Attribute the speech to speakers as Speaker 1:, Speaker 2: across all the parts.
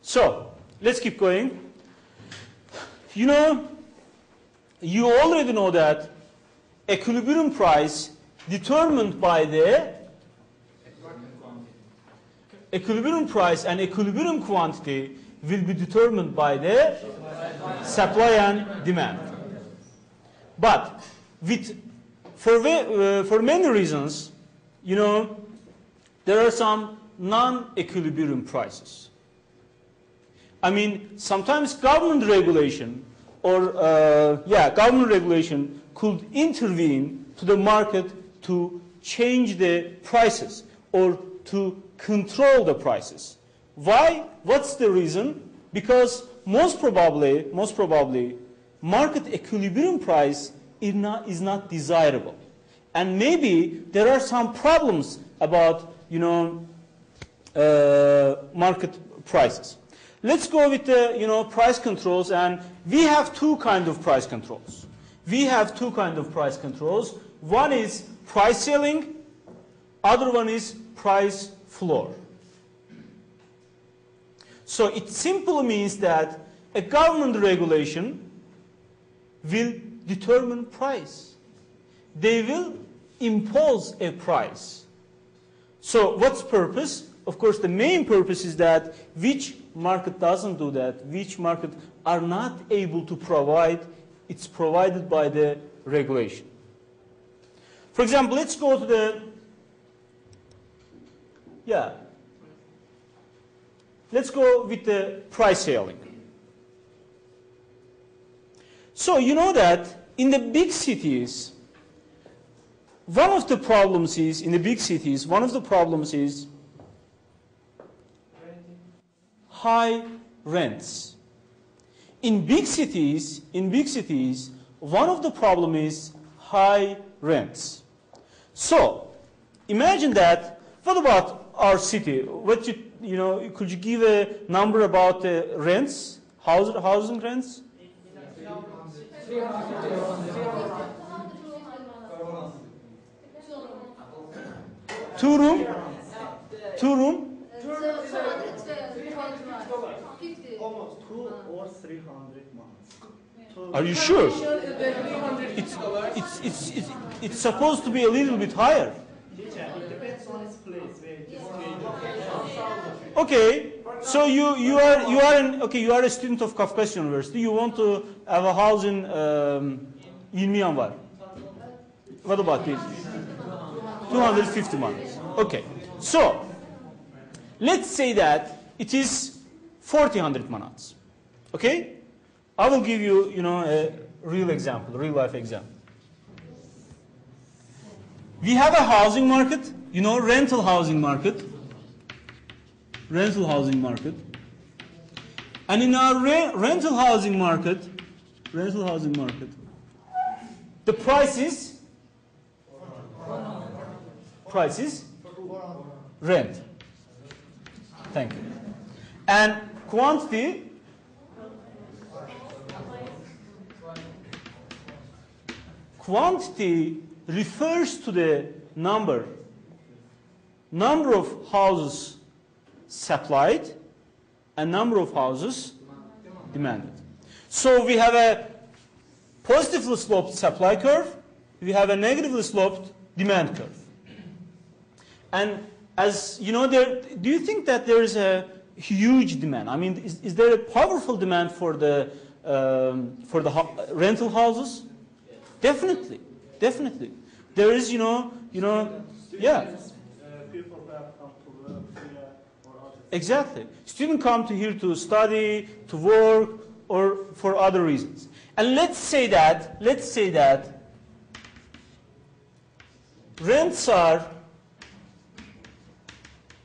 Speaker 1: So let's keep going. You already know that equilibrium price determined by the equilibrium price and equilibrium quantity will be determined by the supply and demand. But for many reasons, there are some non-equilibrium prices. I mean, sometimes government regulation or government regulation could intervene to the market to change the prices or to control the prices. Why? What's the reason? Because most probably, market equilibrium price is not desirable, and maybe there are some problems about market prices. Let's go with the price controls, and we have two kinds of price controls. One is price ceiling, other one is price floor. So it simply means that a government regulation will determine price. They will impose a price. So what's purpose? Of course, the main purpose is that which market doesn't do that, which market are not able to provide, it's provided by the regulation. For example, let's go to the, let's go with the price ceiling. So you know that in the big cities, one of the problems is high rents. In big cities, one of the problem is high rents. So imagine that. What about our city? Could you give a number about the rents, housing rents? 2 room.
Speaker 2: Almost 2 or 300 months.
Speaker 1: Are you sure? It's supposed to be a little bit higher.
Speaker 2: It depends on its place.
Speaker 1: Okay, so you are a student of Kafkas University. You want to have a house in Myanmar. What about this? 250 months. Okay, so let's say that it is 400 manats. Okay, I will give you a real example, real life example. We have a housing market, rental housing market. And in our rental housing market, the price is rent. Thank you. And quantity refers to the number of houses supplied and number of houses demanded. So we have a positively sloped supply curve, we have a negatively sloped demand curve. And as you know, do you think that there is a huge demand? I mean, is there a powerful demand for the rental houses? Definitely. There is, yeah.
Speaker 2: People that come to work here or other.
Speaker 1: Exactly. Students come here to study, to work, or for other reasons. And let's say that rents are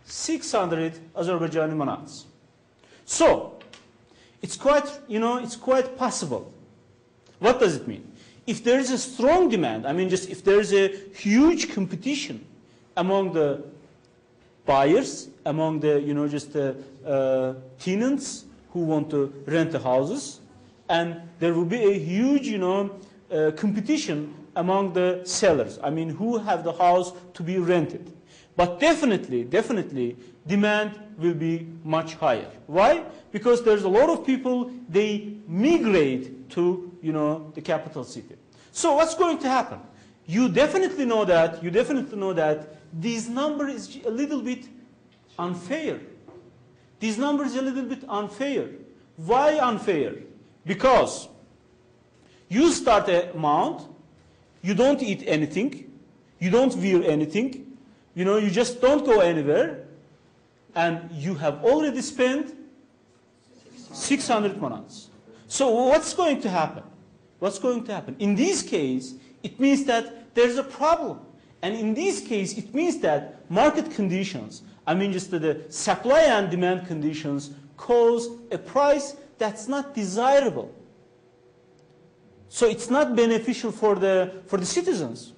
Speaker 1: 600 Azerbaijani manats. So it's quite possible. What does it mean? If there is a strong demand, I mean, just if there is a huge competition among the buyers, among the tenants who want to rent the houses, and there will be a huge competition among the sellers. I mean, who have the house to be rented. But definitely, demand will be much higher. Why? Because there's a lot of people, they migrate to, the capital city. So what's going to happen? You definitely know that this number is a little bit unfair. This number is a little bit unfair. Why unfair? Because you start a month, you don't eat anything, you don't wear anything, you just don't go anywhere, and you have already spent 600 manats. So what's going to happen? What's going to happen? In this case, it means that there's a problem. And in this case, it means that market conditions, just the supply and demand conditions, cause a price that's not desirable. So it's not beneficial for the citizens.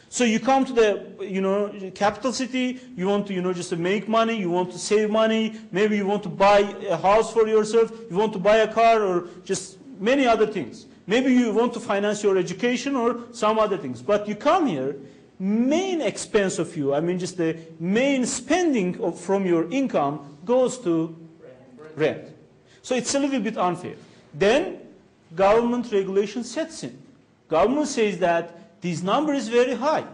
Speaker 1: So you come to the capital city, you want to just to make money, you want to save money, maybe you want to buy a house for yourself, you want to buy a car, or just many other things. Maybe you want to finance your education or some other things. But you come here, main expense of you, just the main spending from your income goes to rent. So it's a little bit unfair. Then government regulation sets in. Government says that this number is very high.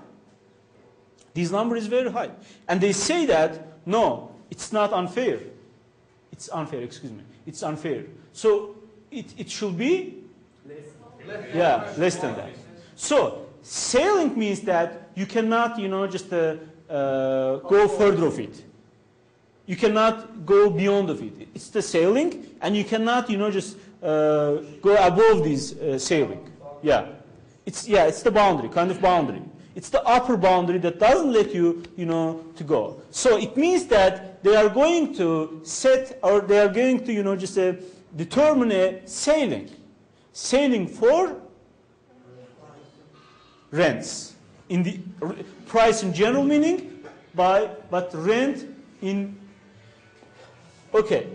Speaker 1: This number is very high. And they say that, no, it's not unfair. It's unfair, excuse me. It's unfair. So it should be less than that. So ceiling means that you cannot, just go further of it. You cannot go beyond of it. It's the ceiling, and you cannot, just go above this ceiling. Yeah. It's the boundary, kind of boundary. It's the upper boundary that doesn't let you, to go. So it means that they are going to set, or they are going to, just determine a ceiling for rents. In the price in general meaning, but rent in, okay.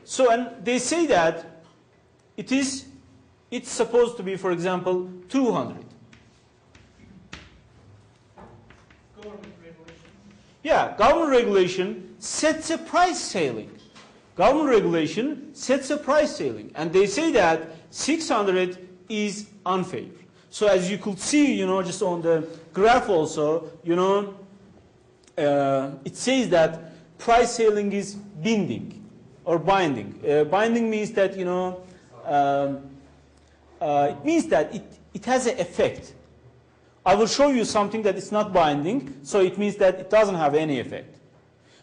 Speaker 1: So, and they say that it's supposed to be, for example, 200.
Speaker 2: Government regulation.
Speaker 1: Yeah, government regulation sets a price ceiling. Government regulation sets a price ceiling. And they say that 600 is unfair. So as you could see, just on the graph also, it says that price ceiling is binding or binding. Binding means that, it means that it has an effect. I will show you something that is not binding, so it means that it doesn't have any effect.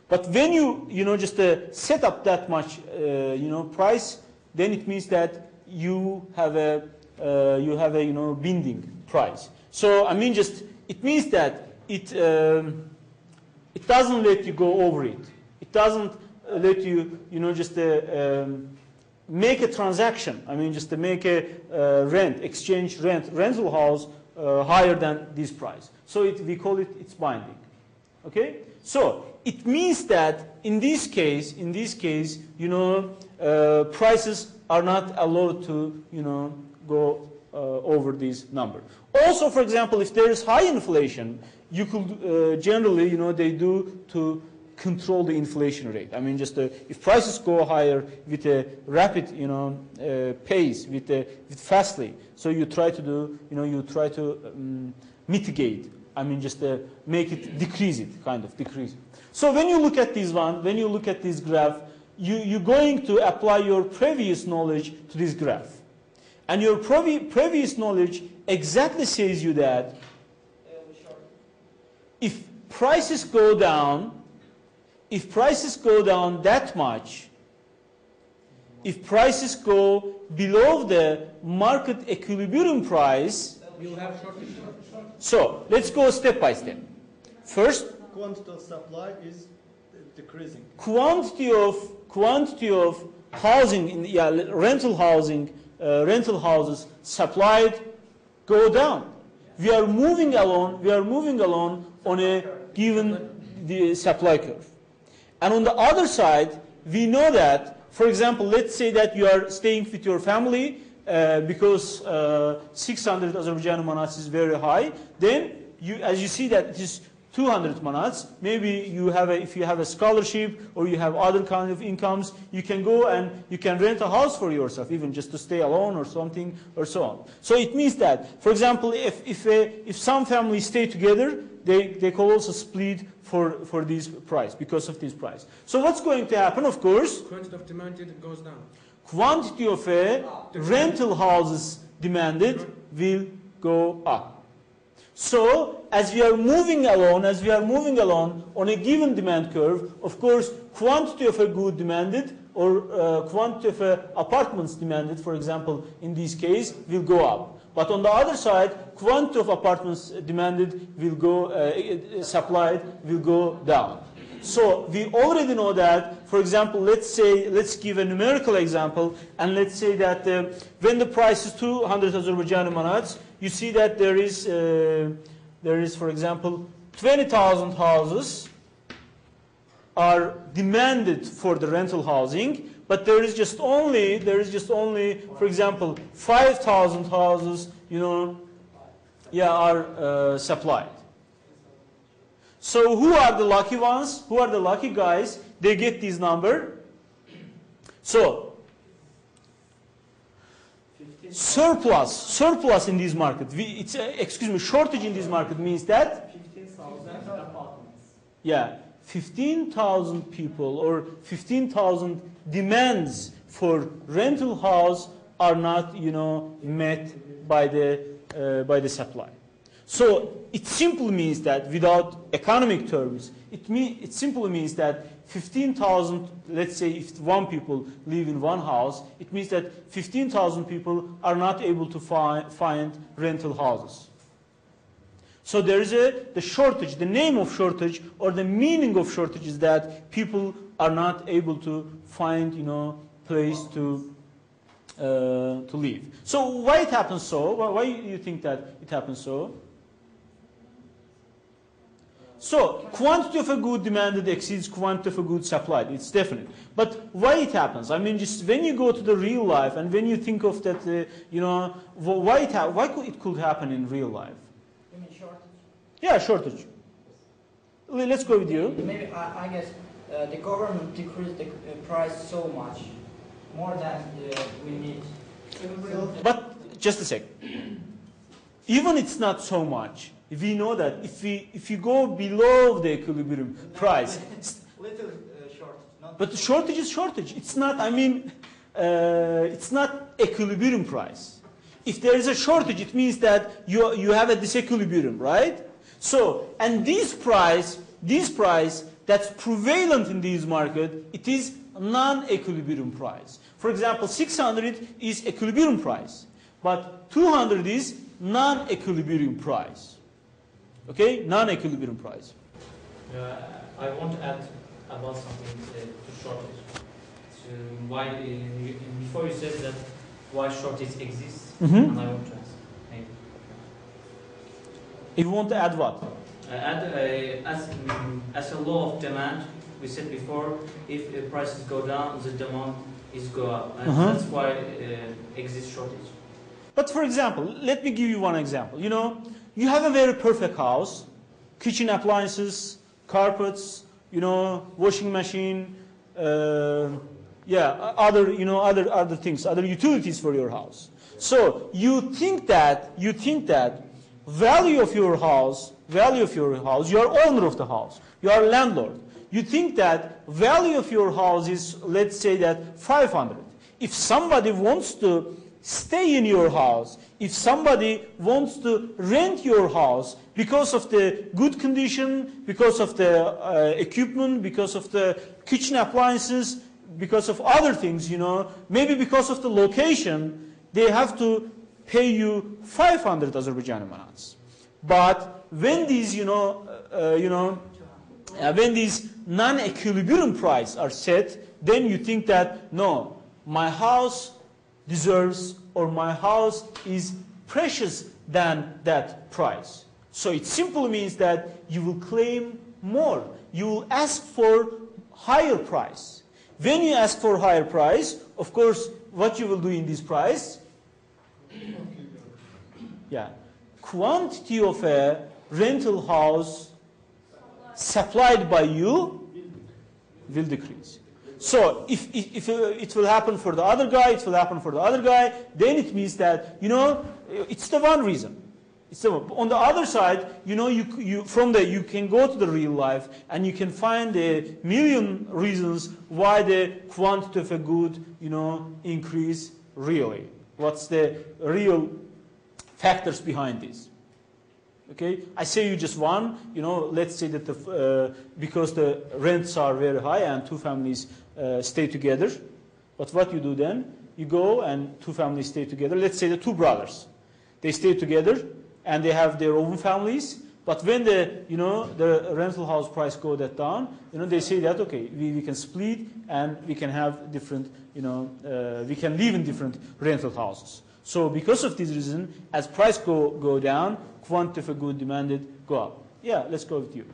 Speaker 1: But when you, just set up that much, price, then it means that you have a, binding price. So, it means that it doesn't let you go over it. It doesn't let you, make a transaction. Just to make a rental house higher than this price. So we call it, it's binding. Okay? So it means that in this case, prices are not allowed to, go over this number. Also, for example, if there is high inflation, you could generally, they do to control the inflation rate. If prices go higher with a rapid, pace, with fastly, so you try to do, mitigate. Make it decrease it, kind of decrease it. So when you look at this one, when you look at this graph, you're going to apply your previous knowledge to this graph, and your previous knowledge exactly says you that if prices go down that much, if prices go below the market equilibrium price,
Speaker 2: you'll have shortage.
Speaker 1: So let's go step by step. First,
Speaker 2: quantity of supply is decreasing.
Speaker 1: Quantity of housing, rental houses supplied go down. We are moving along on a given the supply curve. And on the other side, we know that, for example, let's say that you are staying with your family because 600 Azerbaijani manats is very high, then as you see that it is 200 manats, maybe you have if you have a scholarship or you have other kind of incomes, you can go and you can rent a house for yourself, even just to stay alone or something, or so on. So it means that, for example, if some families stay together, they can also split for this price, because of this price. So what's going to happen, of course?
Speaker 3: Quantity of demanded goes down.
Speaker 1: Quantity of rental houses demanded will go up. So, as we are moving along on a given demand curve, of course, quantity of a good demanded or quantity of apartments demanded, for example, in this case, will go up. But on the other side, quantity of apartments demanded will go, supplied will go down. So we already know that, for example, let's give a numerical example, and let's say that when the price is 200 Azerbaijani manats, you see that there is, for example, 20,000 houses are demanded for the rental housing, but there is just only, for example, 5,000 houses, are supplied. So who are the lucky ones? Who are the lucky guys? They get this number. So surplus in this market. Shortage in this market means that
Speaker 2: 15,000 apartments.
Speaker 1: Yeah, 15,000 people or 15,000 demands for rental house are not, met by the supply. So it simply means that, without economic terms, it simply means that 15,000, let's say if one people live in one house, it means that 15,000 people are not able to find rental houses. So there is the shortage, the name of shortage or the meaning of shortage is that people are not able to find, place to live. So why it happens so? Why do you think that it happens so? So, quantity of a good demanded exceeds quantity of a good supplied. It's definite. But why it happens? I mean, just when you go to the real life and when you think of that, why it could happen in real life?
Speaker 4: You mean shortage?
Speaker 1: Yeah, shortage. Let's go with you.
Speaker 4: Maybe, I guess, the government decreased the price so much, more than we need.
Speaker 1: But, just a second. Even it's not so much. We know that if you go below the equilibrium price,
Speaker 4: Little shortage.
Speaker 1: but the shortage is shortage. It's not. I mean, it's not equilibrium price. If there is a shortage, it means that you have a disequilibrium, right? So, and this price that's prevalent in this market, it is non-equilibrium price. For example, 600 is equilibrium price, but 200 is non-equilibrium price. Okay, non-equilibrium price.
Speaker 5: I want to add about something to shortage. So why before you said that why shortage exists, and I want to ask. Maybe.
Speaker 1: You want to add what?
Speaker 5: As a law of demand, we said before, if prices go down, the demand is go up, and that's why exists shortage.
Speaker 1: But for example, let me give you one example. You have a very perfect house, kitchen appliances, carpets, washing machine, other things, other utilities for your house. So you think that value of your house, you are owner of the house, you are landlord. You think that value of your house is, let's say that 500. If somebody wants to stay in your house, if somebody wants to rent your house because of the good condition, because of the equipment, because of the kitchen appliances, because of other things, maybe because of the location, they have to pay you 500 Azerbaijani manats. But when these, when these non-equilibrium prices are set, then you think that, no, my house deserves, or my house is precious than that price. So it simply means that you will claim more. You will ask for higher price. When you ask for higher price, of course, what you will do in this price? Yeah, quantity of rental house supplied by you will decrease. So if it will happen for the other guy, it will happen for the other guy, then it means that, you know, it's the one reason. On the other side, you know, you can go to the real life and you can find a million reasons why the quantity of a good, you know, increase really. What's the real factors behind this? Okay, I say you just one. You know, let's say that because the rents are very high and two families stay together. But what you do then? You go and two families stay together. Let's say the two brothers, they stay together and they have their own families. But when the rental house price go that down, you know, they say that okay, we can split and we can have different, you know, we can live in different rental houses. So because of this reason, as price go down, quantity of a good demanded go up. Yeah, let's go with you.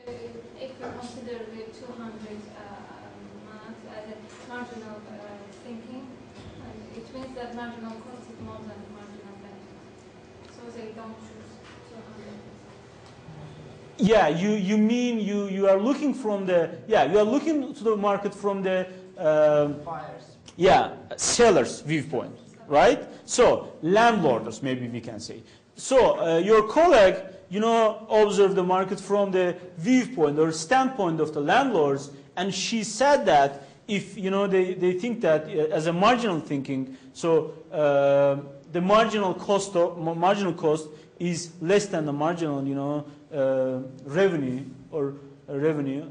Speaker 3: If we consider the 200 months as a marginal thinking, it means that marginal cost is more than marginal benefit. So they don't choose 200.
Speaker 1: Yeah, you mean you are looking from the you are looking to the market from the
Speaker 4: buyers.
Speaker 1: Sellers' viewpoint, right? So landlords, maybe we can say. So your colleague, you know, observed the market from the viewpoint or standpoint of the landlords, and she said that if, you know, they think that as a marginal thinking, so the marginal cost is less than the marginal, you know, revenue,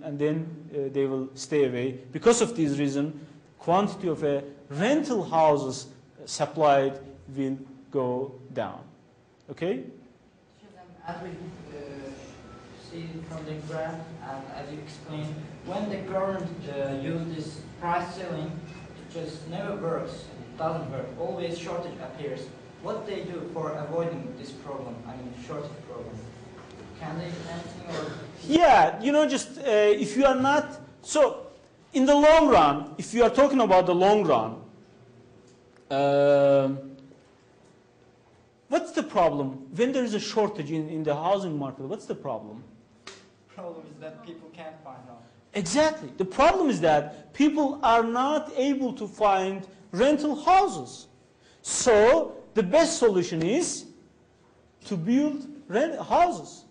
Speaker 1: and then they will stay away. Because of this reason, quantity of rental houses supplied will go down. Okay?
Speaker 4: As we see from the graph, and as you explained, when the government uses this price ceiling, it just never works. It doesn't work. Always shortage appears. What they do for avoiding this problem, I mean shortage problem? Can they do anything or?
Speaker 1: Yeah, you know, just if you are not, so in the long run, if you are talking about the long run, what's the problem when there is a shortage in the housing market? What's the problem?
Speaker 4: The problem is that people can't find out.
Speaker 1: Exactly. The problem is that people are not able to find rental houses. So the best solution is to build houses.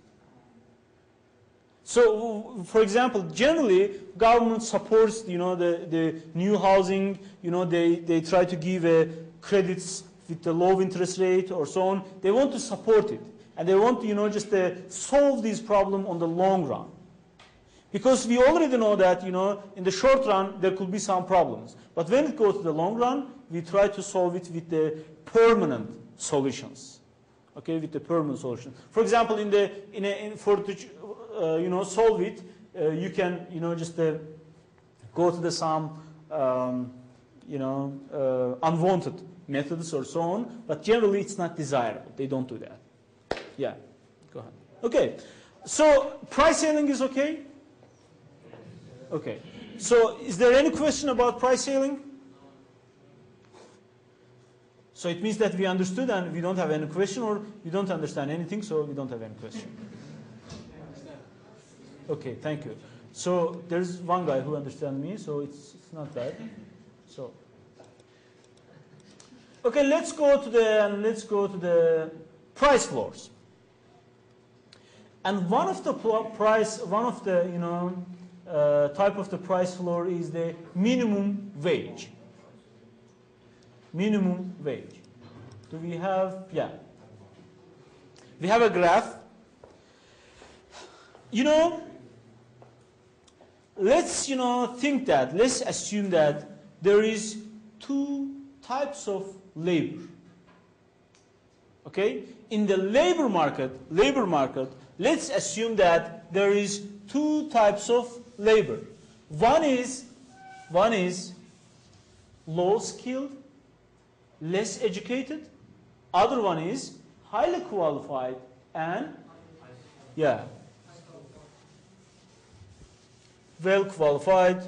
Speaker 1: So, for example, generally, government supports, you know, the new housing. You know, they try to give credits with the low interest rate or so on. They want to support it, and they want to, you know, just solve this problem on the long run. Because we already know that, you know, in the short run there could be some problems, but when it goes to the long run, we try to solve it with the permanent solutions. Okay, with the permanent solution. For example, you know, solve it, you can, you know, just go to some you know, unwanted methods or so on, but generally it's not desirable. They don't do that. Yeah, go ahead. Okay, so price ceiling is okay? Okay, so is there any question about price ceiling? So it means that we understood and we don't have any question, or we don't understand anything, so we don't have any question. Okay, thank you. So there's one guy who understands me, so it's not bad. So okay, let's go to the price floors. And one of the you know, type of the price floor is the minimum wage. Minimum wage. Do we have? Yeah. We have a graph. You know, let's, you know, let's assume that there is two types of labor. Okay? In the labor market, let's assume that there is two types of labor. One is low skilled, less educated. Other one is highly qualified and well qualified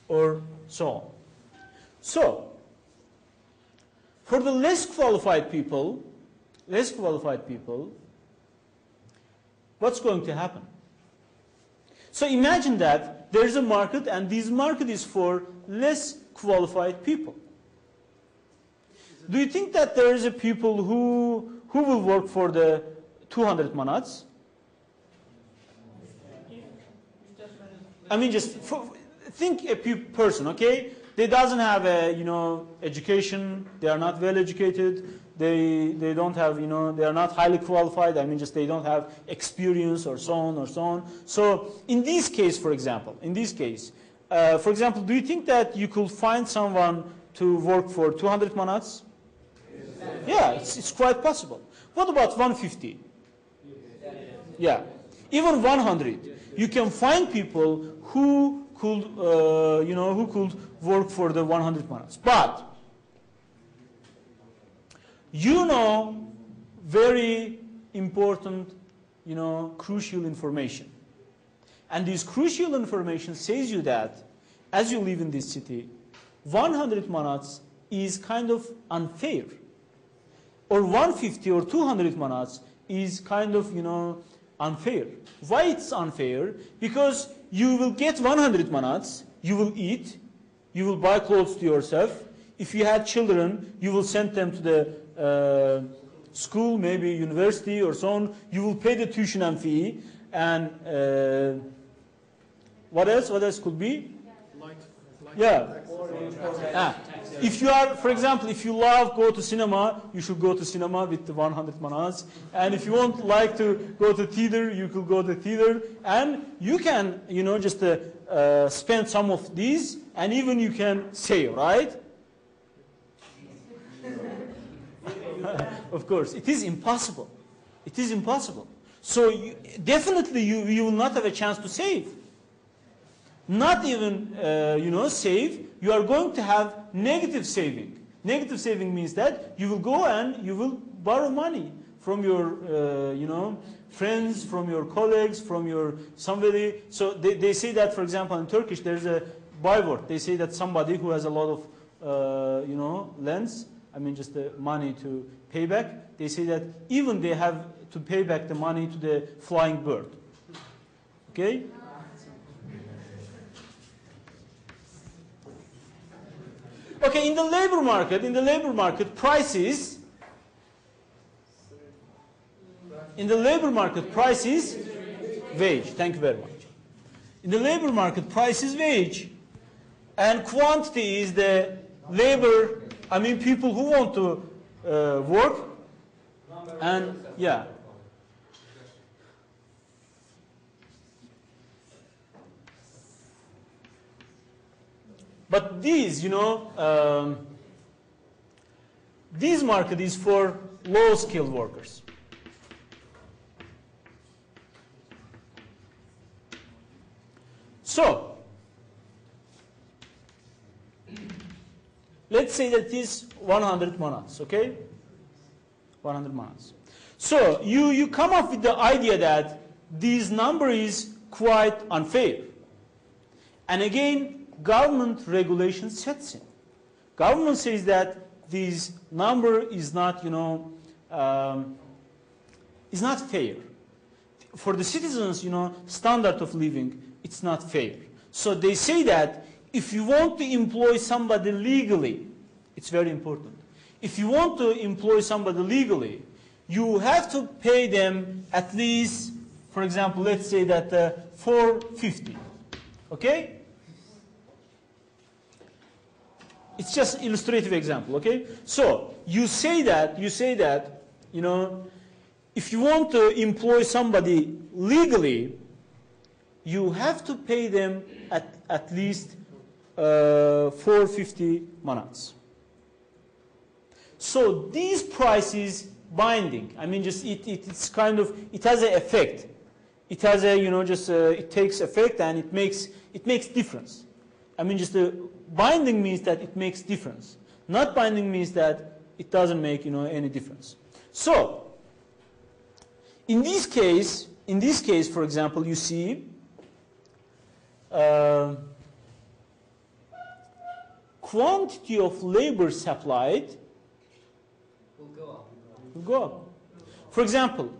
Speaker 1: or so on. So for the less qualified people, what's going to happen? So imagine that there's a market, and this market is for less qualified people. Do you think that there is a people who will work for the 200 manats? I mean, just think a person, okay? They doesn't have a, education. They are not well educated. They don't have, they are not highly qualified. I mean, just they don't have experience or so on or so on. So in this case, for example, do you think that you could find someone to work for 200 manats? Yeah, it's quite possible. What about 150? Yeah, even 100. You can find people who could, who could work for the 100 manats. But very important, crucial information. And this crucial information says you that as you live in this city, 100 manats is kind of unfair. Or 150 or 200 manats is kind of, unfair. Why it's unfair? Because you will get 100 manats, you will eat, you will buy clothes to yourself. If you had children, you will send them to the school, maybe university or so on. You will pay the tuition and fee. And what else? What else could be? Yeah. If you are, for example, if you love go to cinema, you should go to cinema with the 100 manats. And if you won't like to go to theater, you could go to theater. And you can, just spend some of these, and even you can save, right? Of course, it is impossible. It is impossible. So definitely you will not have a chance to save. Not even, save. You are going to have negative saving. Negative saving means that you will go and you will borrow money from your, friends, from your colleagues, from your somebody. So they say that, for example, in Turkish, there's a byword. They say that somebody who has a lot of, lends, I mean, just the money to pay back. They say that even they have to pay back the money to the flying bird. Okay? Okay, in the labor market, prices. In the labor market, price is wage. Thank you very much. In the labor market, price is wage, and quantity is the labor. I mean, people who want to work, and yeah. But these, this market is for low-skilled workers. So, let's say that is 100 manats, okay? 100 manats. So, you come up with the idea that this number is quite unfair. And again, government regulation sets in. Government says that this number is not, is not fair. For the citizens, standard of living, it's not fair. So they say that if you want to employ somebody legally, it's very important. If you want to employ somebody legally, you have to pay them at least, for example, let's say that 450. Okay? It's just illustrative example, okay? So you say that, if you want to employ somebody legally, you have to pay them at least 450 manats. So these prices binding. I mean, just it's kind of, it has an effect. It has a, it takes effect and it makes difference. I mean, just the binding means that it makes difference. Not binding means that it doesn't make, any difference. So, in this case, for example, you see quantity of labor supplied will go up. For example,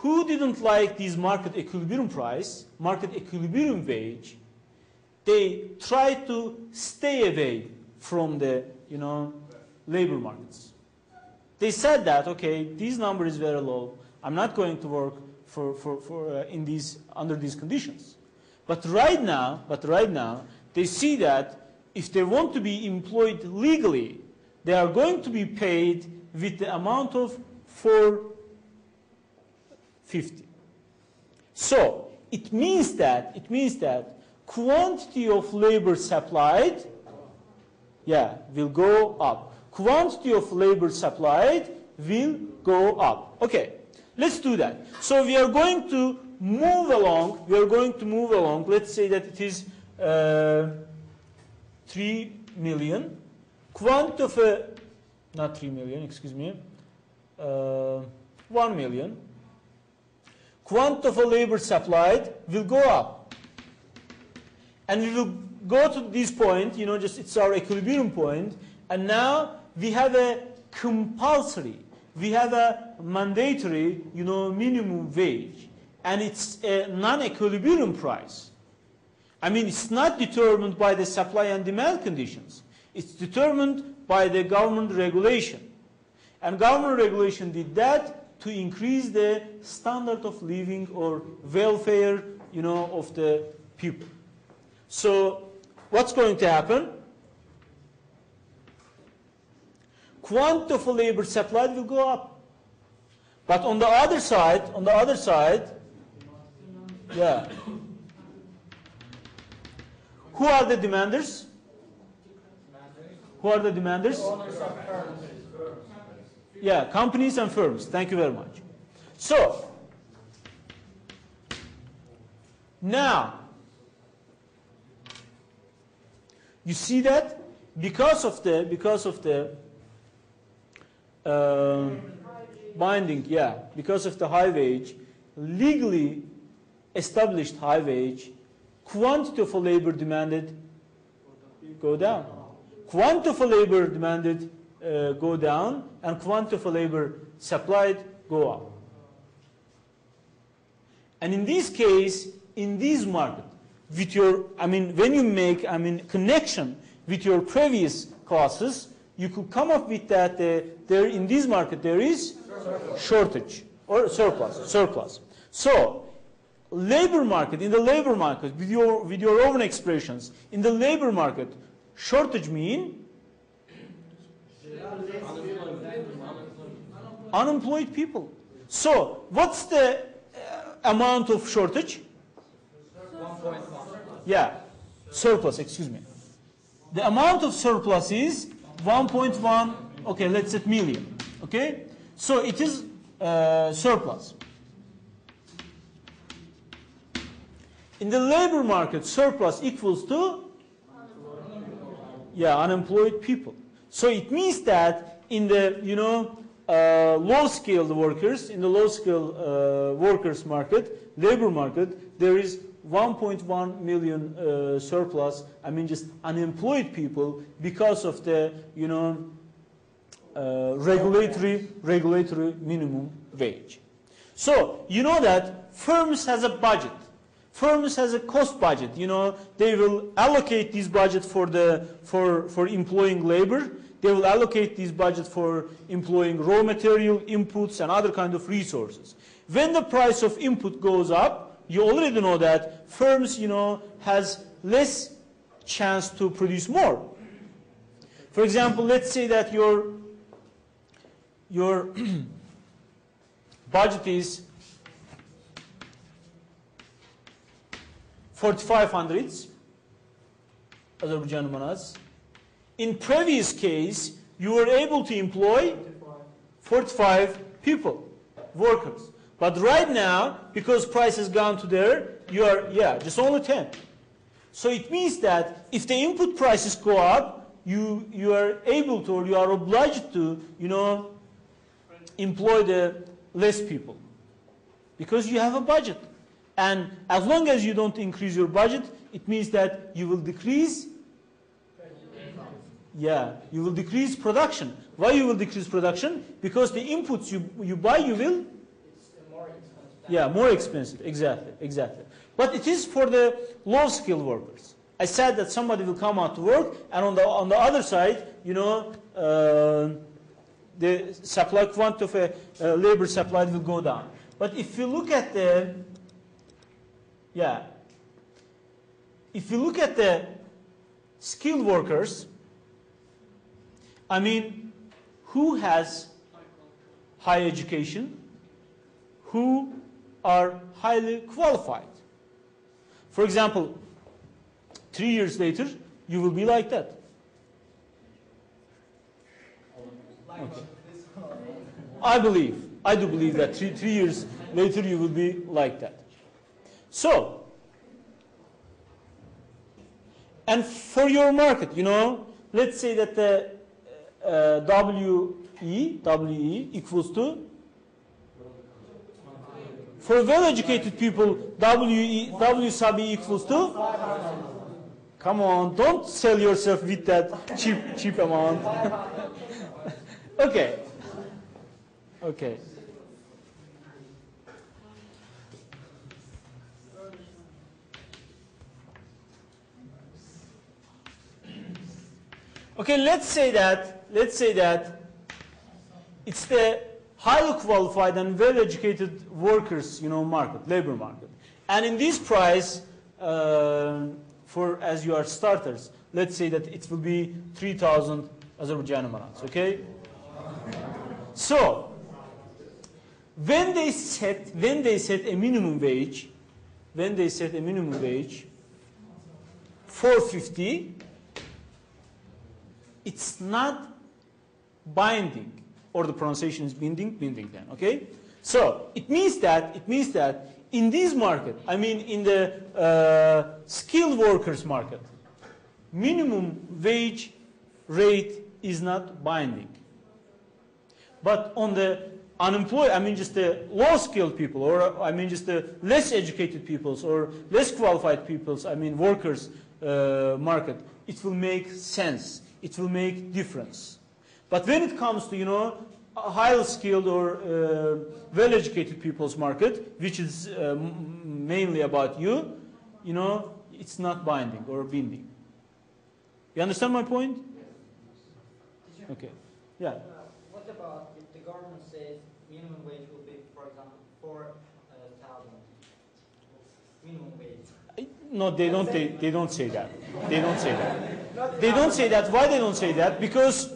Speaker 1: who didn't like this market equilibrium price, market equilibrium wage, they tried to stay away from the, labor markets. They said that, okay, this number is very low. I'm not going to work under these conditions. But right now, they see that if they want to be employed legally, they are going to be paid with the amount of 450. So it means that quantity of labor supplied, will go up. Quantity of labor supplied will go up. Okay, let's do that. So we are going to move along. Let's say that it is 3 million. Quantity of not 3 million, excuse me. 1 million. Quantity of labor supplied will go up. And we will go to this point, it's our equilibrium point. And now we have a compulsory, we have a mandatory, minimum wage. And it's a non-equilibrium price. I mean, it's not determined by the supply and demand conditions. It's determined by the government regulation. And government regulation did that to increase the standard of living or welfare, of the people. So what's going to happen? Quantity of labor supplied will go up. But on the other side, who are the demanders? Who are the demanders? Yeah, companies and firms. Thank you very much. So, now, you see that because of the binding, because of the high wage, legally established high wage, quantity of labor demanded go down. Quantity of labor demanded go down, and quantity of labor supplied go up. And in this case, in this market, with your, when you make, connection with your previous classes, you could come up with that there in this market there is shortage or surplus. So, labor market, in the labor market, with your own expressions, in the labor market, shortage mean unemployed people. So, what's the amount of shortage?
Speaker 4: 1.1.
Speaker 1: Yeah, surplus, excuse me. The amount of surplus is 1.1, okay, let's say million, okay? So it is surplus. In the labor market, surplus equals to unemployed people. So it means that in the low-skilled workers, in the low-skilled workers market, labor market, there is 1.1 million surplus. Just unemployed people because of the regulatory minimum wage. So you know that firms has a budget. Firms has a cost budget. They will allocate this budget for employing labor. They will allocate this budget for employing raw material, inputs, and other kind of resources. When the price of input goes up, you already know that firms, has less chance to produce more. For example, let's say that your budget is 4,500 Azerbaijan manas. In previous case, you were able to employ 45 people, workers. But right now, because price has gone to there, you are, just only 10. So it means that if the input prices go up, you are able to, or you are obliged to, employ the less people. Because you have a budget. And as long as you don't increase your budget, it means that you will decrease, you will decrease production. Why you will decrease production? Because the inputs you buy, you will Yeah, more expensive. Exactly, exactly. But it is for the low-skilled workers. I said that somebody will come out to work, and on the other side, you know, the supply quantity of a labor supply will go down. But if you look at the, yeah, if you look at the skilled workers, I mean, who has high education, who are highly qualified. For example, 3 years later, you will be like that. Okay. I do believe that three years later you will be like that. So, and for your market, you know, let's say that the WE equals to, for well-educated people, W sub E equals to, come on, don't sell yourself with that cheap amount. Okay. Okay. Okay, let's say that it's the highly qualified and well-educated workers, you know, market, labor market. And in this price, as you are starters, let's say that it will be 3,000 Azerbaijani manats, okay? So, when they set a minimum wage, 450, it's not binding, or the pronunciation is binding then, okay? So it means that in this market, I mean in the skilled workers market, minimum wage rate is not binding. But on the unemployed, I mean just the low skilled people, or I mean just the less educated peoples or less qualified peoples, I mean workers market, it will make sense. It will make difference. But when it comes to, you know, highly skilled or well-educated people's market, which is mainly about you, you know, it's not binding or binding. You understand my point? Okay. Yeah.
Speaker 4: What about if the government says minimum wage will be, for example, 4,000 minimum wage?
Speaker 1: No, they don't say that. They don't say that. They don't say that. Why they don't say that? Because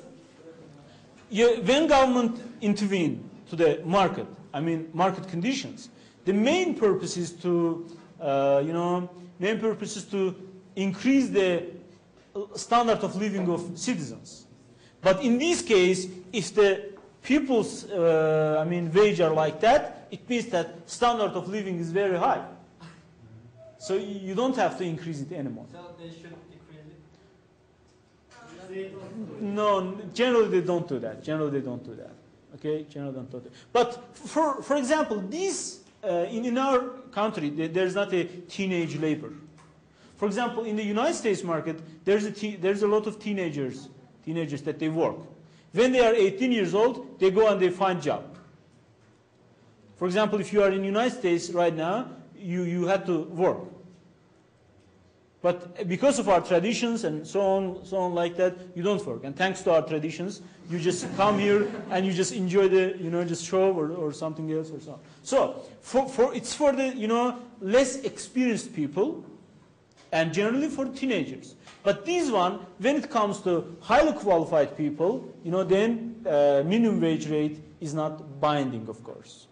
Speaker 1: when government intervene to the market, I mean market conditions, the main purpose is to, increase the standard of living of citizens. But in this case, if the people's, wage are like that, it means that standard of living is very high. So you don't have to increase it anymore.
Speaker 4: So they should decrease it?
Speaker 1: No, generally they don't do that. Okay, generally don't do that. But for example, this in our country there's not a teenage labor. For example, in the United States market, there's a lot of teenagers that they work. When they are 18 years old, they go and they find job. For example, if you are in the United States right now, you have to work. But because of our traditions and so on like that, you don't work. And thanks to our traditions, you just come here and you just enjoy the, just show or something else or so on. So it's for the, less experienced people and generally for teenagers. But this one, when it comes to highly qualified people, then minimum wage rate is not binding, of course.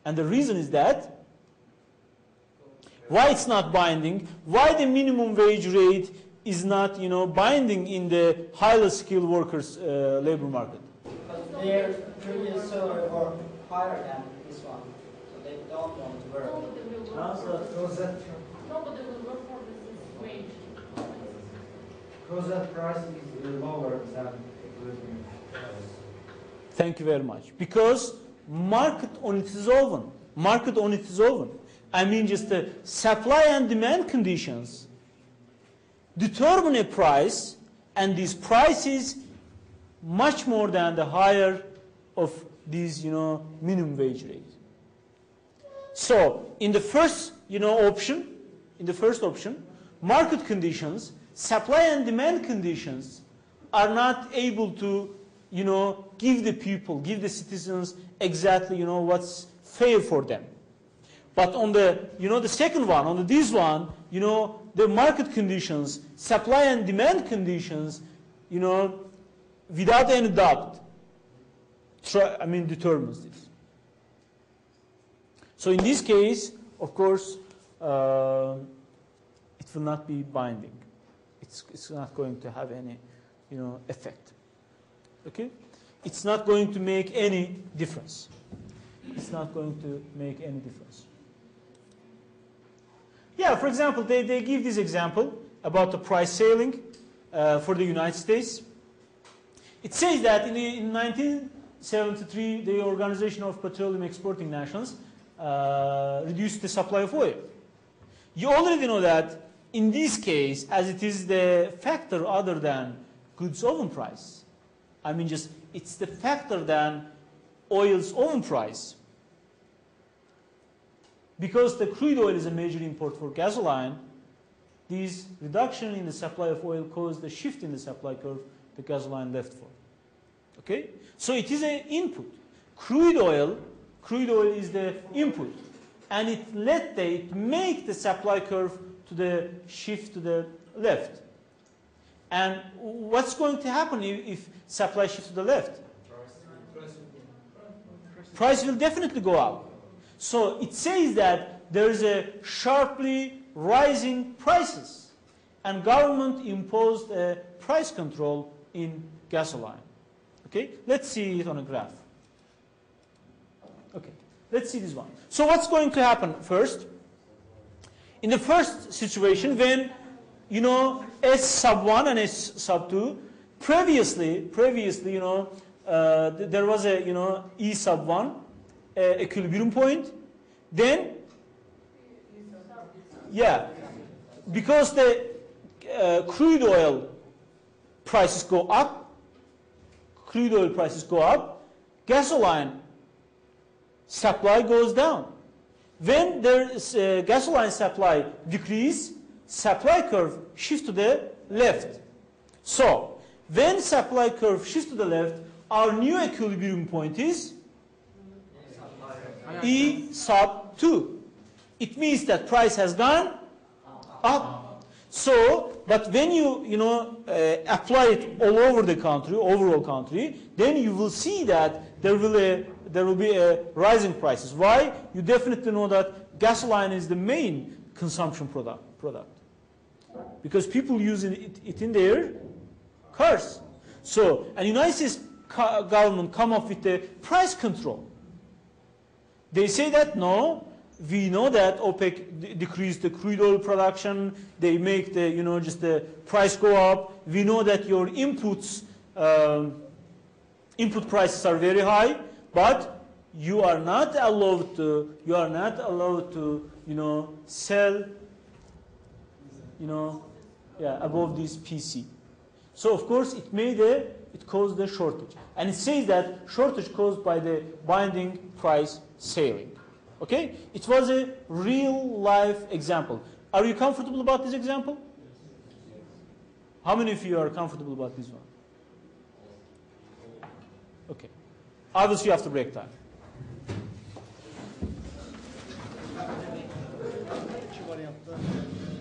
Speaker 1: And the reason is that, why it's not binding, why the minimum wage rate is not, binding in the highly skilled workers labor market?
Speaker 4: Because their previous salary were higher than this one, so they don't want to work.
Speaker 3: Nobody will work for this wage.
Speaker 2: Because that price is lower than equilibrium price.
Speaker 1: Thank you very much. Because market on it is open. I mean just the supply and demand conditions determine a price, and this price is much more than the higher of these, minimum wage rate. So in the first, option, market conditions, supply and demand conditions are not able to, give the people, give the citizens exactly, what's fair for them. But on the, the second one, on this one, the market conditions, supply and demand conditions, without any doubt, determines this. So in this case, of course, it will not be binding. It's not going to have any, effect. Okay? It's not going to make any difference. It's not going to make any difference. Yeah, for example, they give this example about the price ceiling for the United States. It says that in 1973, the Organization of Petroleum Exporting Nations reduced the supply of oil. You already know that in this case, as it is the factor other than goods oven price, it's the factor than oil's oven price. Because the crude oil is a major import for gasoline, this reduction in the supply of oil caused a shift in the supply curve the gasoline left for. Okay? So it is an input. Crude oil is the input. And it make the supply curve to the shift to the left. And what's going to happen if supply shifts to the left? Price will definitely go up. So it says that there is a sharply rising prices, and government imposed a price control in gasoline. Okay, let's see it on a graph. Okay, let's see this one. So what's going to happen first? In the first situation, when S sub 1 and S sub 2, previously, there was a, E sub 1, equilibrium point. Then, because the crude oil prices go up, gasoline supply goes down. When there is gasoline supply decrease, supply curve shifts to the left. So, when supply curve shifts to the left, our new equilibrium point is E sub 2. It means that price has gone up. So, but when you apply it all over the country, overall country, then you will see that there will be a rising prices. Why? You definitely know that gasoline is the main consumption product. Because people use it in their cars. So, and United States government come up with the price control. They say that no, we know that OPEC decreased the crude oil production. They make the just the price go up. We know that your inputs input prices are very high, but you are not allowed to sell above this PC. So of course it caused a shortage, and it says that shortage caused by the binding price ceiling. Okay, it was a real life example. Are you comfortable about this example? How many of you are comfortable about this one? Okay, I will see you after break time.
Speaker 2: Kibar yaptı.